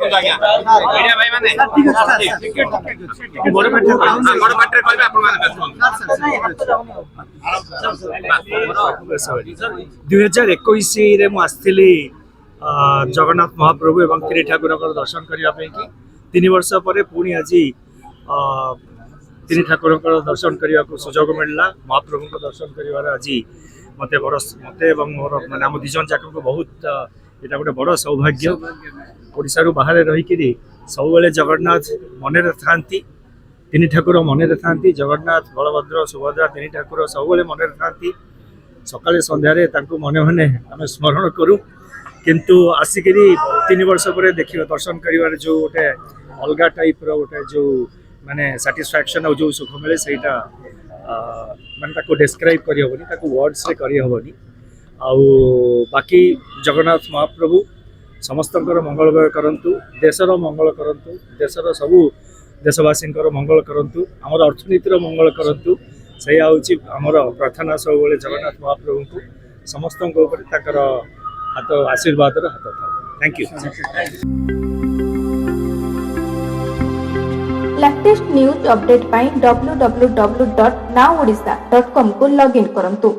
ଆଜ୍ଞା ମିଡ଼ିଆ ଭାଇ ମାନେ ବଡ଼ ପାଟିରେ କହିବେ ଆପଣ ମାନେ ବ୍ୟସ୍ତ ହୁଅନ୍ତୁ। 2021 ମୁଁ ଆସିଥିଲି ଜଗନ୍ନାଥ ମହାପ୍ରଭୁ ଏବଂ ତିନି ଠାକୁରଙ୍କର ଦର୍ଶନ କରିବା ପାଇଁ କି 3 ବର୍ଷ ପରେ ପୁଣି ଆଜି ତିନି ଠାକୁରଙ୍କର ଦର୍ଶନ କରିବାକୁ ସୁଯୋଗ ମିଳିଲା। ମହାପ୍ରଭୁଙ୍କ ଦର୍ଶନ କରିବାର ଆଜି ମତେ ଏବଂ ମୋର ମାନେ ଆମ 2 ଜଣ ଯାକଙ୍କୁ ବହୁତ ଏଇଟା ଗୋଟେ ବଡ଼ ସୌଭାଗ୍ୟ। ଓଡ଼ିଶାରୁ ବାହାରେ ରହିକିରି ସବୁବେଳେ ଜଗନ୍ନାଥ ମନରେ ଥାନ୍ତି, ତିନି ଠାକୁର ମନରେ ଥାନ୍ତି। ଜଗନ୍ନାଥ, ବଳଭଦ୍ର, ସୁଭଦ୍ରା ତିନି ଠାକୁର ସବୁବେଳେ ମନରେ ଥାନ୍ତି। ସକାଳେ ସନ୍ଧ୍ୟାରେ ତାଙ୍କୁ ମନେ ମନେ ଆମେ ସ୍ମରଣ କରୁ। କିନ୍ତୁ ଆସିକିରି 3 ବର୍ଷ ପରେ ଦେଖିବା ଦର୍ଶନ କରିବାର ଯେଉଁ ଗୋଟେ ଅଲଗା ଟାଇପ୍ର ଗୋଟେ ଯେଉଁ ମାନେ ସାଟିସ୍ଫ୍ୟାକ୍ସନ୍ ଆଉ ଯେଉଁ ସୁଖ ମିଳେ ସେଇଟା ମାନେ ତାକୁ ଡେସ୍କ୍ରାଇବ୍ କରିହେବନି, ତାକୁ ୱାର୍ଡସରେ କରିହେବନି। ଆଉ ବାକି ଜଗନ୍ନାଥ ମହାପ୍ରଭୁ ସମସ୍ତଙ୍କର ମଙ୍ଗଳ କରନ୍ତୁ, ଦେଶର ମଙ୍ଗଳ କରନ୍ତୁ, ଦେଶର ସବୁ ଦେଶବାସୀଙ୍କର ମଙ୍ଗଳ କରନ୍ତୁ, ଆମର ଅର୍ଥନୀତିର ମଙ୍ଗଳ କରନ୍ତୁ। ସେଇଆ ହେଉଛି ଆମର ପ୍ରାର୍ଥନା ସବୁବେଳେ ଜଗନ୍ନାଥ ମହାପ୍ରଭୁଙ୍କୁ। ସମସ୍ତଙ୍କ ଉପରେ ତାଙ୍କର ହାତ ଆଶୀର୍ବାଦର ହାତ ଥାଉ। Thank you. Latest news update पाई www.nowodisha.com को लॉगिन करंतु।